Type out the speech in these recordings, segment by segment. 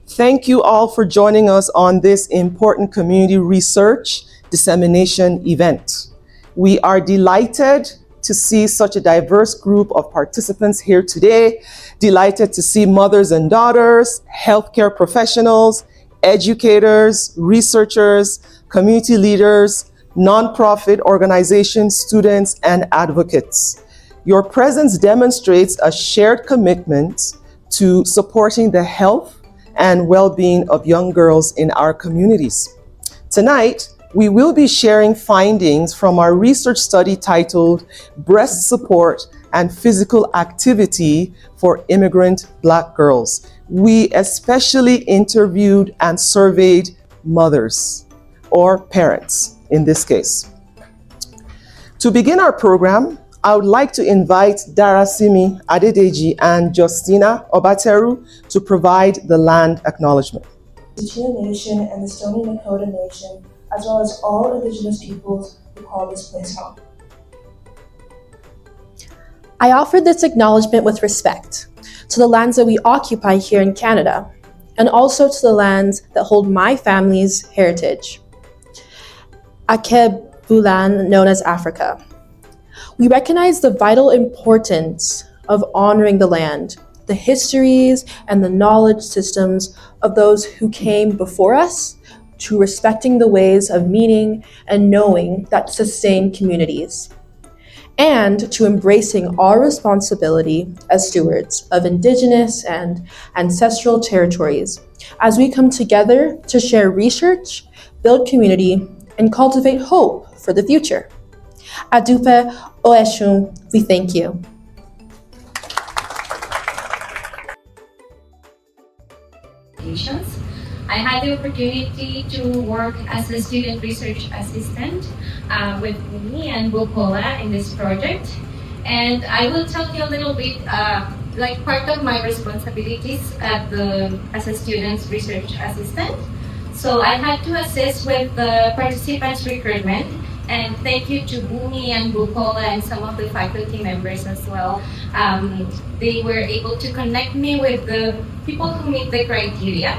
Thank you all for joining us on this important community research dissemination event. We are delighted to see such a diverse group of participants here today, delighted to see mothers and daughters, healthcare professionals, educators, researchers, community leaders, nonprofit organizations, students, and advocates. Your presence demonstrates a shared commitment to supporting the health and well-being of young girls in our communities. Tonight, we will be sharing findings from our research study titled Breast Support and Physical Activity for Immigrant Black Girls. We especially interviewed and surveyed mothers, or parents in this case. To begin our program, I would like to invite Darasimi Adedeji and Justina Obateru to provide the land acknowledgement. The Cherokee Nation and the Stony Nakota Nation, as well as all Indigenous peoples who call this place home. I offer this acknowledgement with respect to the lands that we occupy here in Canada, and also to the lands that hold my family's heritage, Akebulan, known as Africa. We recognize the vital importance of honoring the land, the histories and the knowledge systems of those who came before us, to respecting the ways of meaning and knowing that sustain communities, and to embracing our responsibility as stewards of Indigenous and ancestral territories as we come together to share research, build community, and cultivate hope for the future. Adupe Oeshun, we thank you. I had the opportunity to work as a student research assistant with me and Bukola in this project. And I will tell you a little bit, like part of my responsibilities as a student research assistant. So I had to assist with the participants' recruitment. And thank you to Bumi and Bukola and some of the faculty members as well. They were able to connect me with the people who meet the criteria,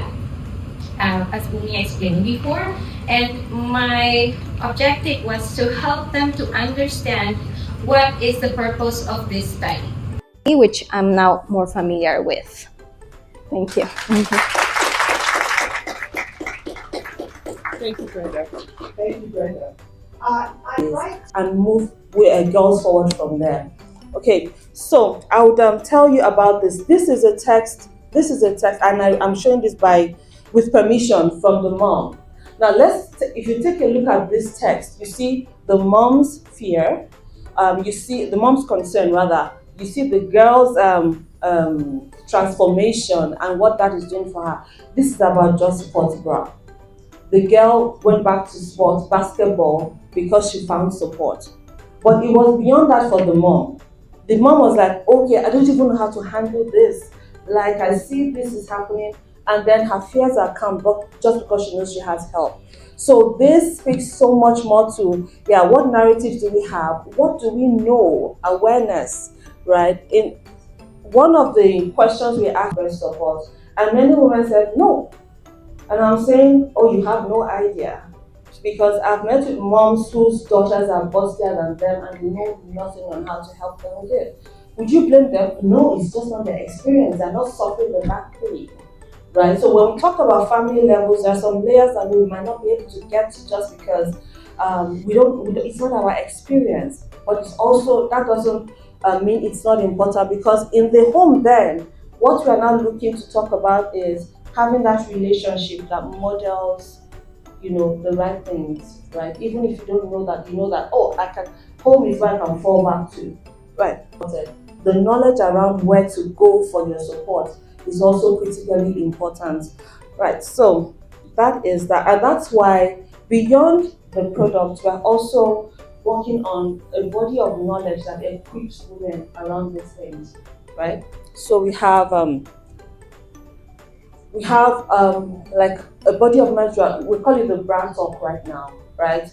as Bumi explained before. And my objective was to help them to understand what is the purpose of this study, which I'm now more familiar with. Thank you. Thank you, Brenda. Thank you, Brenda. I'd like and move girls forward from there. Okay, so I would tell you about this. This is a text, and I'm showing this with permission from the mom. Now if you take a look at this text, you see the mom's fear, you see the mom's concern rather, you see the girl's transformation and what that is doing for her. This is about just sports bra. The girl went back to sports, basketball, because she found support. But it was beyond that for the mom. The mom was like, okay, I don't even know how to handle this. Like, I see this is happening, and then her fears are calm, but just because she knows she has help. So this speaks so much more to, what narratives do we have? What do we know? Awareness, right? In one of the questions we asked for support, and many women said no. And I'm saying, oh, you have no idea. Because I've met with moms whose daughters are bustier than them and they know nothing on how to help them with it. Would you blame them? No, it's just not their experience. They're not suffering the back pain, right? So when we talk about family levels, there are some layers that we might not be able to get to just because it's not our experience. But it's also, that doesn't mean it's not important, because in the home then, what we are now looking to talk about is having that relationship that models, the right things, right? Even if you don't know that, you know that, home is where I can fall back to, right? The knowledge around where to go for your support is also critically important, right? So that is that, and that's why beyond the product, we're also working on a body of knowledge that equips women around these things, right? So we have we have like a body of knowledge. We call it the brand talk right now, right?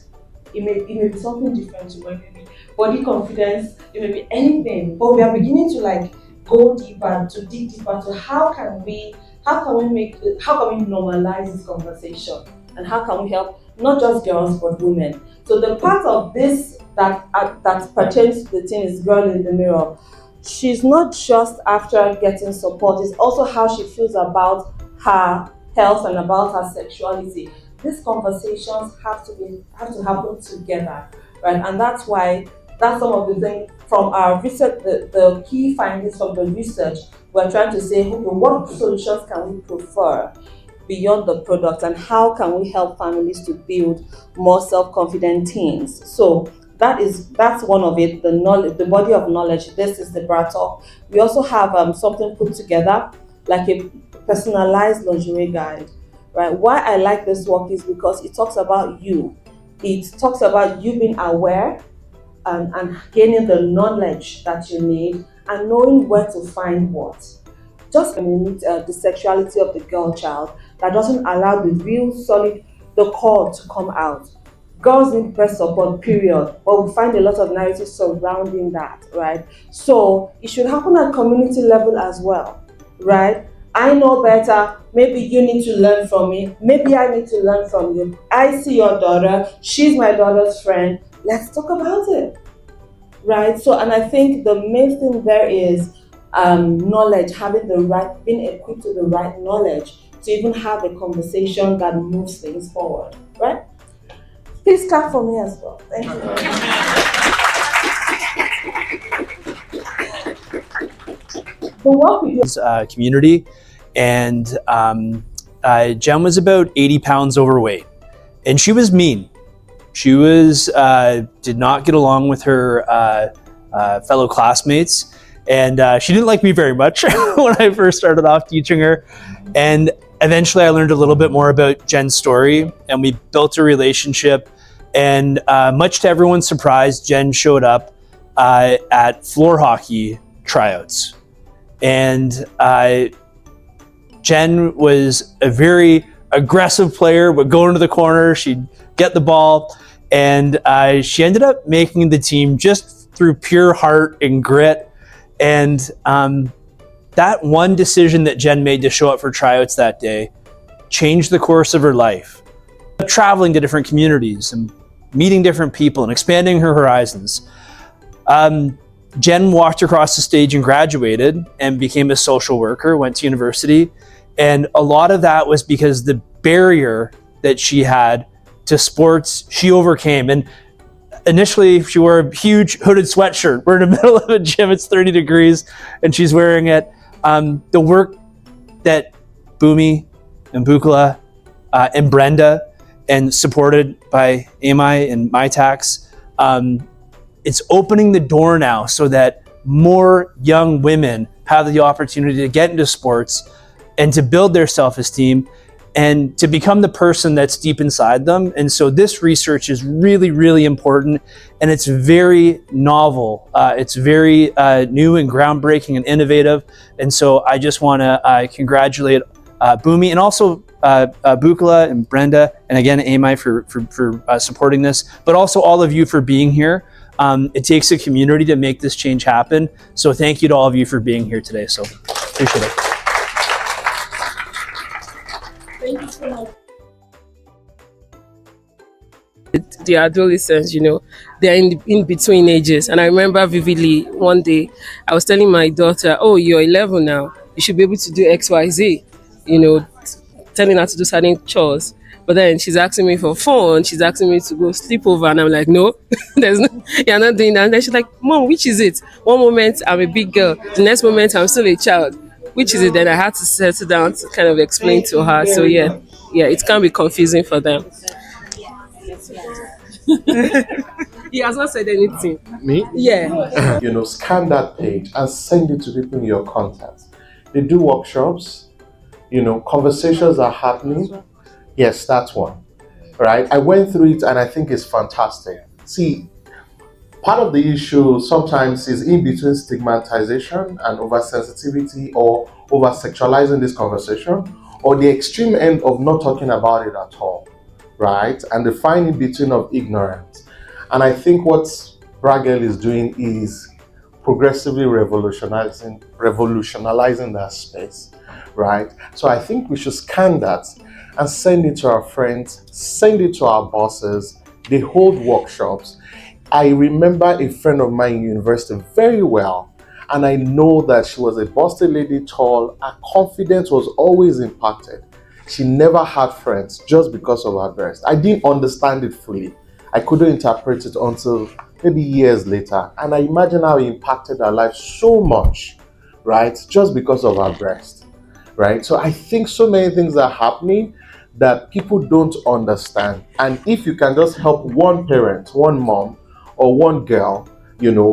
It may be something different to what it may be body confidence. It may be anything, but we are beginning to like go deeper, to dig deeper to how can we normalize this conversation, and how can we help not just girls but women. So the part of this that pertains to the thing is girl in the mirror. She's not just after getting support, it's also how she feels about her health and about her sexuality. These conversations have to happen together, right? And that's some of the things from our research, the key findings from the research. We're trying to say, okay, what solutions can we prefer beyond the product, and how can we help families to build more self-confident teens? So that's one of it, the knowledge, the body of knowledge. This is the bra talk. We also have something put together like a personalized lingerie guide, right? Why I like this work is because it talks about you. It talks about you being aware and gaining the knowledge that you need and knowing where to find what. Just the sexuality of the girl child that doesn't allow the real solid, the core to come out. Girls need breast support, period. But we find a lot of narratives surrounding that, right? So it should happen at community level as well, right? I know better. Maybe you need to learn from me. Maybe I need to learn from you. I see your daughter. She's my daughter's friend. Let's talk about it, right? So, and I think the main thing there is knowledge, being equipped with the right knowledge to even have a conversation that moves things forward, right? Please clap for me as well. Thank you. The work we do community, and Jen was about 80 pounds overweight, and she was mean. She was did not get along with her fellow classmates, and she didn't like me very much when I first started off teaching her. And eventually I learned a little bit more about Jen's story, and we built a relationship. And much to everyone's surprise, Jen showed up at floor hockey tryouts. And Jen was a very aggressive player, would go into the corner, she'd get the ball, and she ended up making the team just through pure heart and grit. And that one decision that Jen made to show up for tryouts that day changed the course of her life. Traveling to different communities and meeting different people and expanding her horizons. Jen walked across the stage and graduated and became a social worker, went to university. And a lot of that was because the barrier that she had to sports, she overcame. And initially, she wore a huge hooded sweatshirt. We're in the middle of a gym, it's 30 degrees, and she's wearing it. The work that Bumi and Bukala and Brenda, and supported by AMI and MyTax, it's opening the door now so that more young women have the opportunity to get into sports and to build their self-esteem and to become the person that's deep inside them. And so this research is really, really important, and it's very novel. It's very new and groundbreaking and innovative. And so I just want to congratulate Bumi and also Bukala and Brenda, and again, AMI for supporting this, but also all of you for being here. It takes a community to make this change happen. So thank you to all of you for being here today. So appreciate it. Thank you so much. The adolescents, they're in between ages. And I remember vividly one day, I was telling my daughter, oh, you're 11 now. You should be able to do XYZ, telling her to do certain chores. But then she's asking me for phone. She's asking me to go sleep over. And I'm like, no, you're not doing that. And then she's like, Mom, which is it? One moment, I'm a big girl. The next moment, I'm still a child. Which is it? Then I had to settle down to kind of explain to her. So yeah, it can be confusing for them. He has not said anything. Me? Yeah. Scan that page and send it to people in your contacts. They do workshops, conversations are happening. Yes, that's one, right? I went through it and I think it's fantastic. See, part of the issue sometimes is in between stigmatization and oversensitivity or over-sexualizing this conversation, or the extreme end of not talking about it at all, right? And the fine in between of ignorance. And I think what Bragel is doing is progressively revolutionizing that space, right? So I think we should scan that and send it to our friends, send it to our bosses. They hold workshops. I remember a friend of mine in university very well, and I know that she was a busted lady, tall. Her confidence was always impacted. She never had friends just because of her breast. I didn't understand it fully. I couldn't interpret it until maybe years later. And I imagine how it impacted her life so much, right? Just because of her breast, right? So I think so many things are happening that people don't understand. And if you can just help one parent, one mom, or one girl,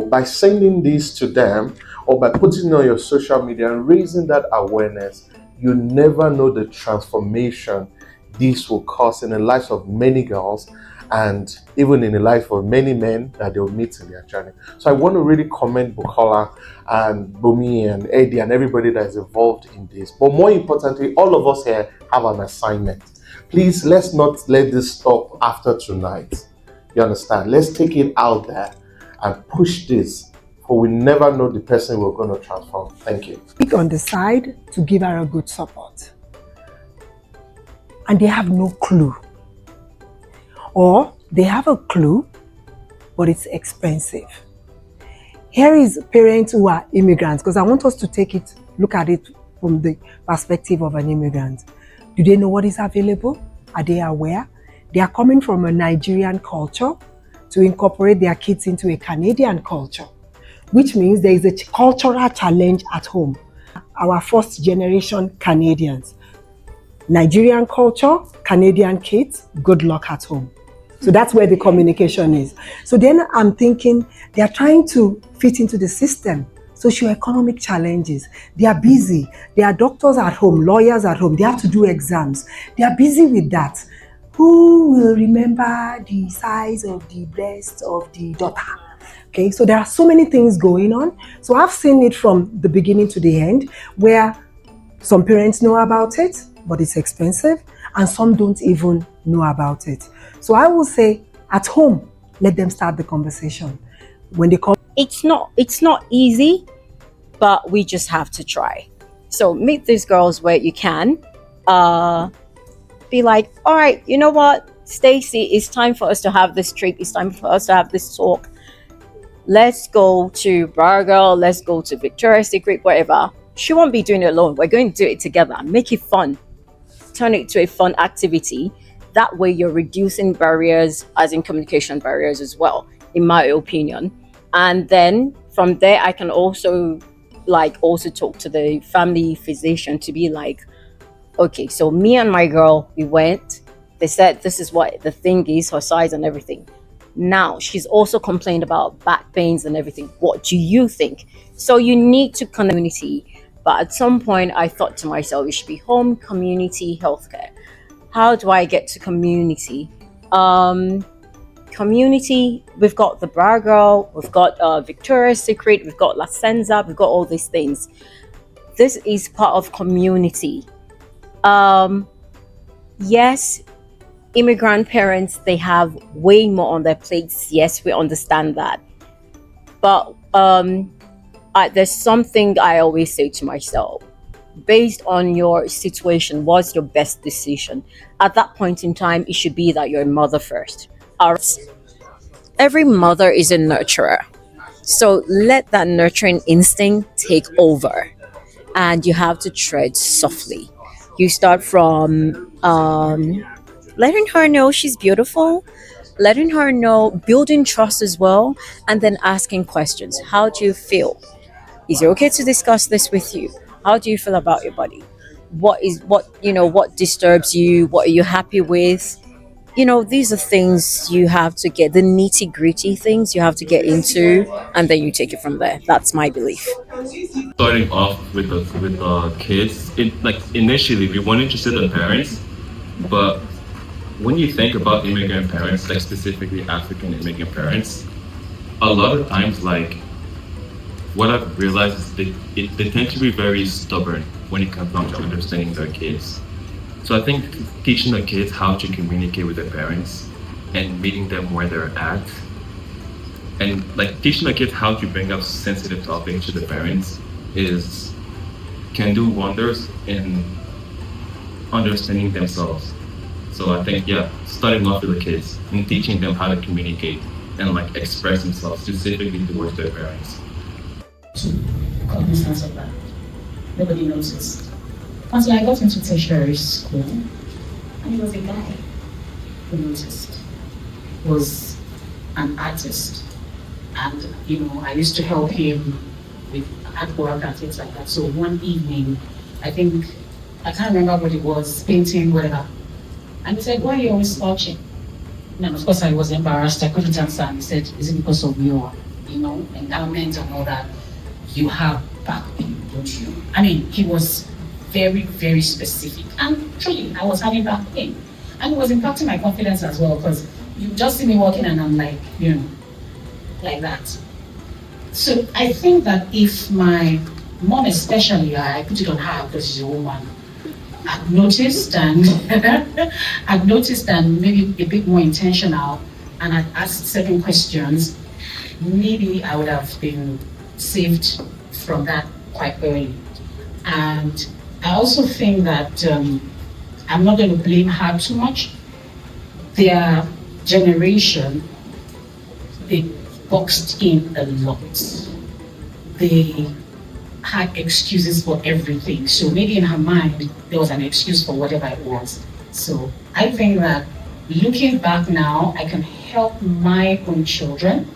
by sending this to them or by putting it on your social media and raising that awareness, you never know the transformation this will cause in the lives of many girls and even in the life of many men that they'll meet in their journey. So I want to really commend Bukola and Bumi and Eddie and everybody that is involved in this. But more importantly, all of us here have an assignment. Please, let's not let this stop after tonight. You understand? Let's take it out there and push this, for we never know the person we're going to transform. Thank you. Pick on the side to give her a good support. And they have no clue. Or they have a clue, but it's expensive. Here is parents who are immigrants, because I want us to look at it from the perspective of an immigrant. Do they know what is available? Are they aware? They are coming from a Nigerian culture to incorporate their kids into a Canadian culture, which means there is a cultural challenge at home. Our first generation Canadians, Nigerian culture, Canadian kids, good luck at home. So that's where the communication is. So then I'm thinking they are trying to fit into the system. Socioeconomic challenges. They are busy. There are doctors at home, lawyers at home. They have to do exams. They are busy with that. Who will remember the size of the breast of the daughter? Okay, so there are so many things going on. So I've seen it from the beginning to the end, where some parents know about it, but it's expensive, and some don't even know about it. So I will say, at home, let them start the conversation. When they come, it's not easy, but we just have to try. So meet these girls where you can. Be like, all right, you know what, Stacy, it's time for us to have this trip. It's time for us to have this talk. Let's go to Bargirl. Let's go to Victoria's Secret, whatever. She won't be doing it alone. We're going to do it together. Make it fun. Turn it to a fun activity. That way you're reducing barriers, as in communication barriers as well, in my opinion. And then from there, I can also talk to the family physician to be like, okay, so me and my girl, we went. They said this is what the thing is, her size and everything. Now, she's also complained about back pains and everything. What do you think? So you need to community. But at some point, I thought to myself, it should be home, community, healthcare. How do I get to community? Community, we've got the Bra Girl, we've got Victoria's Secret, we've got La Senza, we've got all these things. This is part of community. Yes, immigrant parents, they have way more on their plates. Yes, we understand that. But there's something I always say to myself. Based on your situation, what's your best decision? At that point in time, it should be that you're a mother first. Every mother is a nurturer. So let that nurturing instinct take over. And you have to tread softly. You start from letting her know she's beautiful, letting her know, building trust as well, and then asking questions. How do you feel? Is it okay to discuss this with you? How do you feel about your body? What disturbs you? What are you happy with? These are things you have to get, the nitty gritty things you have to get into, and then you take it from there. That's my belief. Starting off with the kids, initially we weren't interested in parents, but when you think about immigrant parents, specifically African immigrant parents, a lot of times what I've realized is they tend to be very stubborn when it comes down to understanding their kids. So I think teaching the kids how to communicate with their parents and meeting them where they're at, and like teaching the kids how to bring up sensitive topics to the parents can do wonders in understanding themselves. So I think, yeah, starting off with the kids and teaching them how to communicate and like express themselves specifically towards their parents. Cognizance of that. Nobody noticed. Until I got into tertiary school, and he was a guy who noticed. Was an artist, and I used to help him with artwork and things like that. So one evening, I can't remember what it was, painting, whatever. And he said, "Why are you always slouching?" And of course I was embarrassed, I couldn't answer. And he said, "Is it because of your, endowment and all that? You have back pain, don't you?" I mean, he was very, very specific. And truly, I was having back pain. And it was impacting my confidence as well, because you just see me walking and I'm like, like that. So I think that if my mom especially, I put it on her because she's a woman, I've noticed and maybe a bit more intentional and I'd asked certain questions, maybe I would have been saved from that quite early. And I also think that I'm not going to blame her too much. Their generation, they boxed in a lot. They had excuses for everything. So maybe in her mind, there was an excuse for whatever it was. So I think that looking back now, I can help my own children.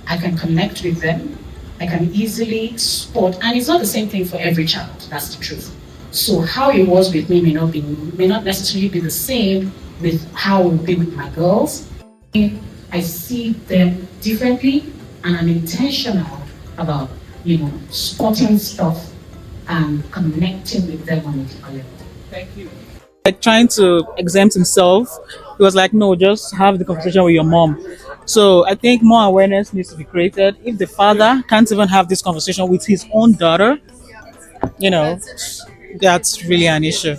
I can connect with them. I can easily spot, and it's not the same thing for every child, that's the truth. So how it was with me may not necessarily be the same with how it will be with my girls. I see them differently, and I'm intentional about, spotting stuff and connecting with them on a deeper level. Thank you. Like trying to exempt himself, he was like, "No, just have the conversation with your mom." So I think more awareness needs to be created. If the father can't even have this conversation with his own daughter, that's really an issue.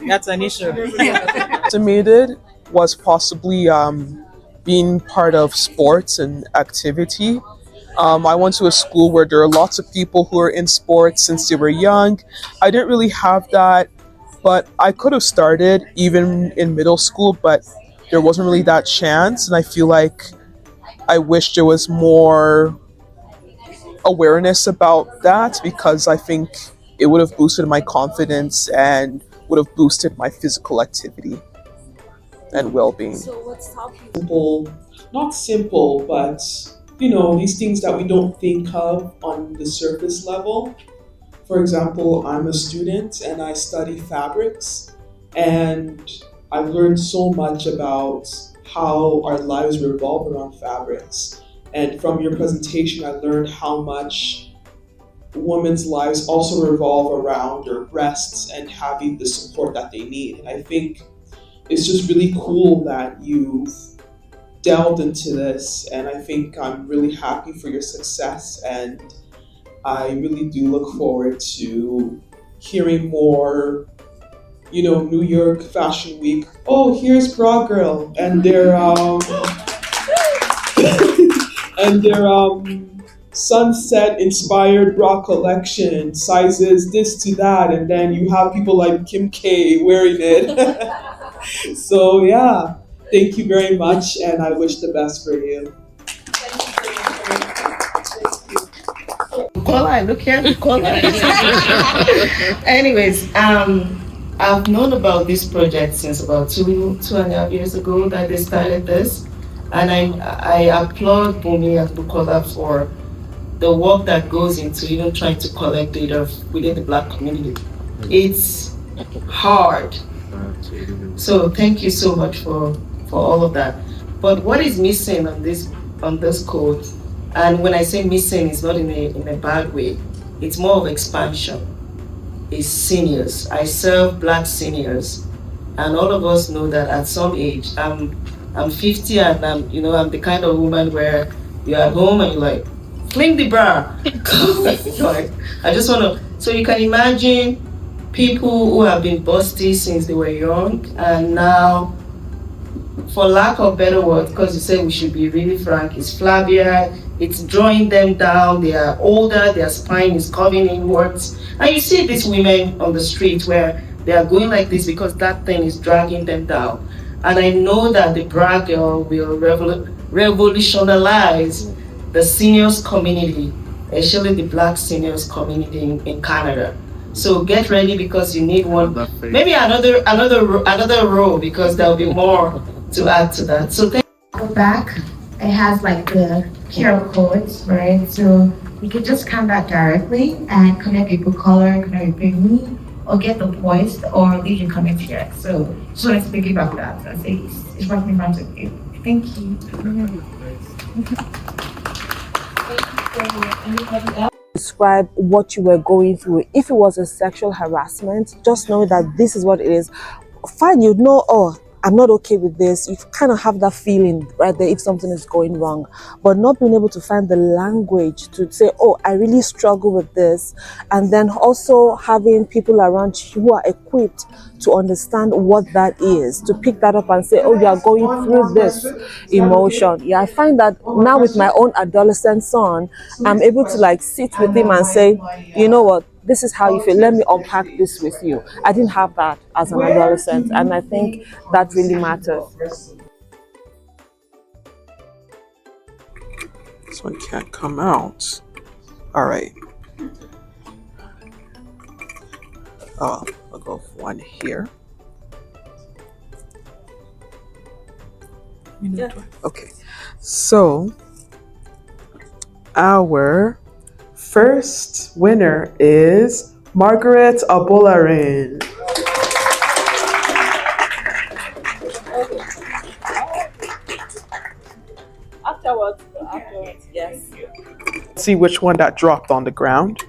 That's an issue. Estimated was possibly being part of sports and activity. I went to a school where there are lots of people who are in sports since they were young. I didn't really have that, but I could have started even in middle school, but there wasn't really that chance. And I feel like I wish there was more awareness about that, because I think it would have boosted my confidence and would have boosted my physical activity and well-being. So what's stopping you? Simple, not simple, but these things that we don't think of on the surface level. For example, I'm a student and I study fabrics, and I've learned so much about how our lives revolve around fabrics. And from your presentation, I learned how much women's lives also revolve around their breasts and having the support that they need. And I think it's just really cool that you've delved into this, and I think I'm really happy for your success, and I really do look forward to hearing more, New York Fashion Week. Oh, here's Bra Girl and their and their sunset inspired bra collection, sizes this to that, and then you have people like Kim K wearing it. So yeah, thank you very much, and I wish the best for you. Kola, look here, Kola. Anyways, I've known about this project since about two and a half years ago that they started this, and I applaud Bumi and Bukola for the work that goes into trying to collect data within the Black community. It's hard. So thank you so much for all of that. But what is missing on this code? And when I say missing, it's not in a bad way. It's more of expansion. It's seniors. I serve Black seniors, and all of us know that at some age, I'm 50, and I'm the kind of woman where you're at home and you're like, fling the bra. Like, I just want to. So you can imagine people who have been busty since they were young, and now, for lack of better words, because you said we should be really frank, it's flabbier, it's drawing them down, they are older, their spine is curving inwards. And you see these women on the street where they are going like this because that thing is dragging them down. And I know that the bra girl will revolutionize the seniors community, especially the black seniors community in Canada. So get ready because you need one, maybe another row, because there'll be more to add to that. So thank the back, it has like the QR codes, right? So you can just come back directly and connect with Bukola, connect with me, or get the points, or you can connect here. So let's piggyback that. That's it. It's right in front of you. Thank you. Anybody else? Describe what you were going through. If it was a sexual harassment, just know that this is what it is. Fine, you know, oh, I'm not okay with this. You kind of have that feeling right there if something is going wrong, but not being able to find the language to say, oh, I really struggle with this. And then also having people around you who are equipped to understand what that is, to pick that up and say, oh, you are going through this emotion. Yeah, I find that now with my own adolescent son, I'm able to like sit with him and say, you know what, this is how you feel. Let me unpack this with you. I didn't have that as an adolescent, and I think that really matters. This one can't come out. All right. I'll go for one here. Okay. So our first winner is Margaret Abolarin. Afterwards, yes. Let's see which one that dropped on the ground.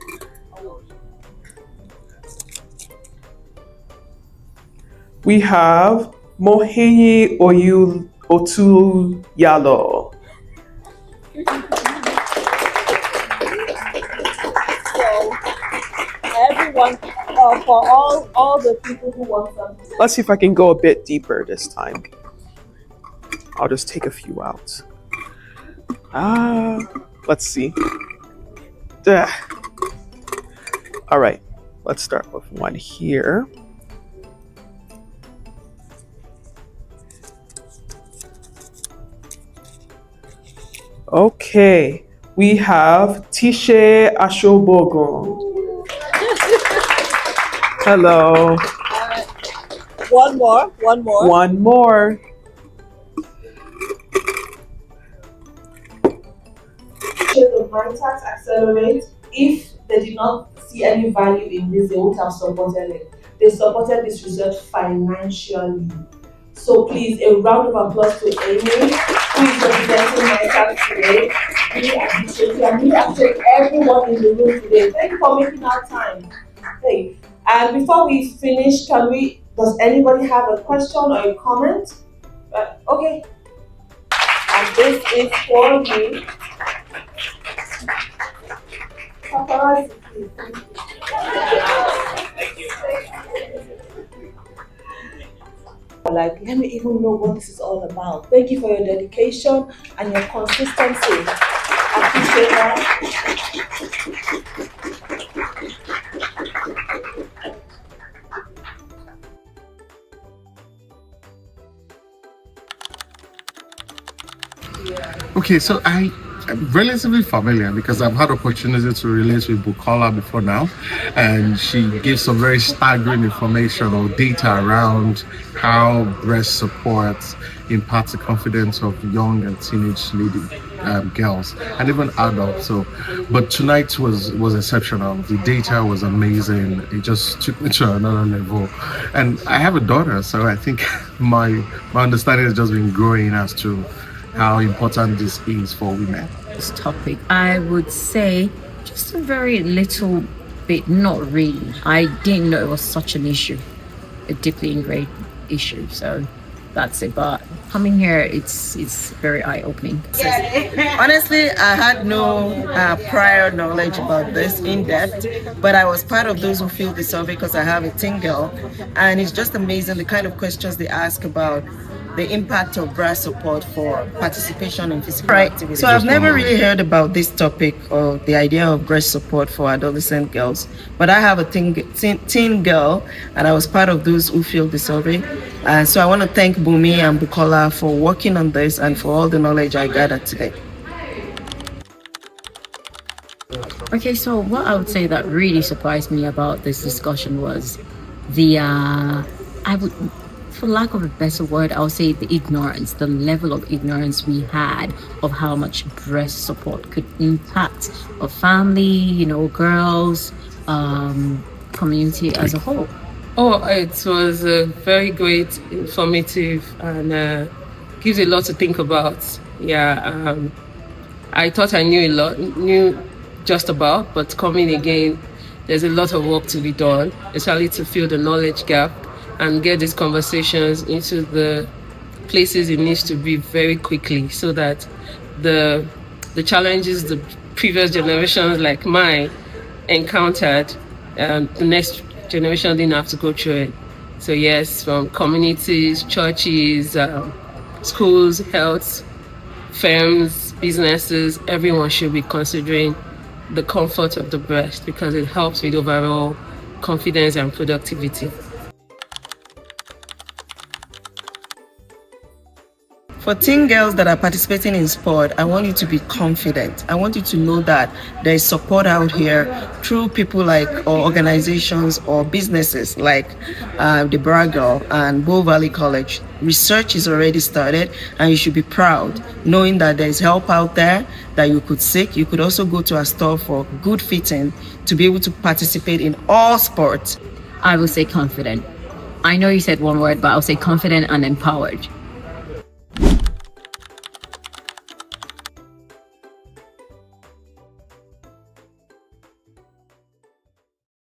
We have Moheyi Otu Yalo. Everyone, for all the people who want something. Let's see if I can go a bit deeper this time. I'll just take a few out. Let's see. All right, let's start with one here. Okay, we have Tishe Ashobogun. Hello. One more. One more. The Vantax Accelerate, if they did not see any value in this, they would have supported it. They supported this research financially. So please, a round of applause to Amy, who is representing Vantax today. We appreciate you, and we appreciate everyone in the room today. Thank you for making our time. Hey, and before we finish, does anybody have a question or a comment? Okay. And this is for you. Paparazzi, please. Like, let me even know what this is all about. Thank you for your dedication and your consistency. I appreciate that. Okay, so I'm relatively familiar because I've had opportunity to relate with Bukola before now, and she gives some very staggering information or data around how breast support impacts the confidence of young and teenage girls and even adults. So, but tonight was exceptional. The data was amazing. It just took me to another level, and I have a daughter, so I think my understanding has just been growing as to how important this is for women. This topic, I would say just a very little bit, not really. I didn't know it was such an issue, a deeply ingrained issue. So that's it. But coming here, it's very eye opening. Honestly, I had no prior knowledge about this in depth, but I was part of those who filled the survey because I have a teen girl, and it's just amazing the kind of questions they ask about the impact of breast support for participation in physical activity. So I've never really heard about this topic or the idea of breast support for adolescent girls, but I have a teen girl, and I was part of those who filled the survey. So I want to thank Bumi and Bukola for working on this and for all the knowledge I gathered today. Okay, so what I would say that really surprised me about this discussion was the I would, for lack of a better word, I would say the ignorance, the level of ignorance we had of how much breast support could impact a family, girls, community as a whole. Oh, it was very great, informative, and gives a lot to think about. Yeah, I thought I knew just about, but coming again, there's a lot of work to be done, especially to fill the knowledge gap and get these conversations into the places it needs to be very quickly, so that the challenges the previous generations like mine encountered, the next generation didn't have to go through it. So yes, from communities, churches, schools, health, firms, businesses, everyone should be considering the comfort of the breast because it helps with overall confidence and productivity. For teen girls that are participating in sport, I want you to be confident. I want you to know that there is support out here through people or organizations or businesses like the Bragel and Bow Valley College. Research is already started, and you should be proud knowing that there is help out there that you could seek. You could also go to a store for good fitting to be able to participate in all sports. I will say confident. I know you said one word, but I'll say confident and empowered.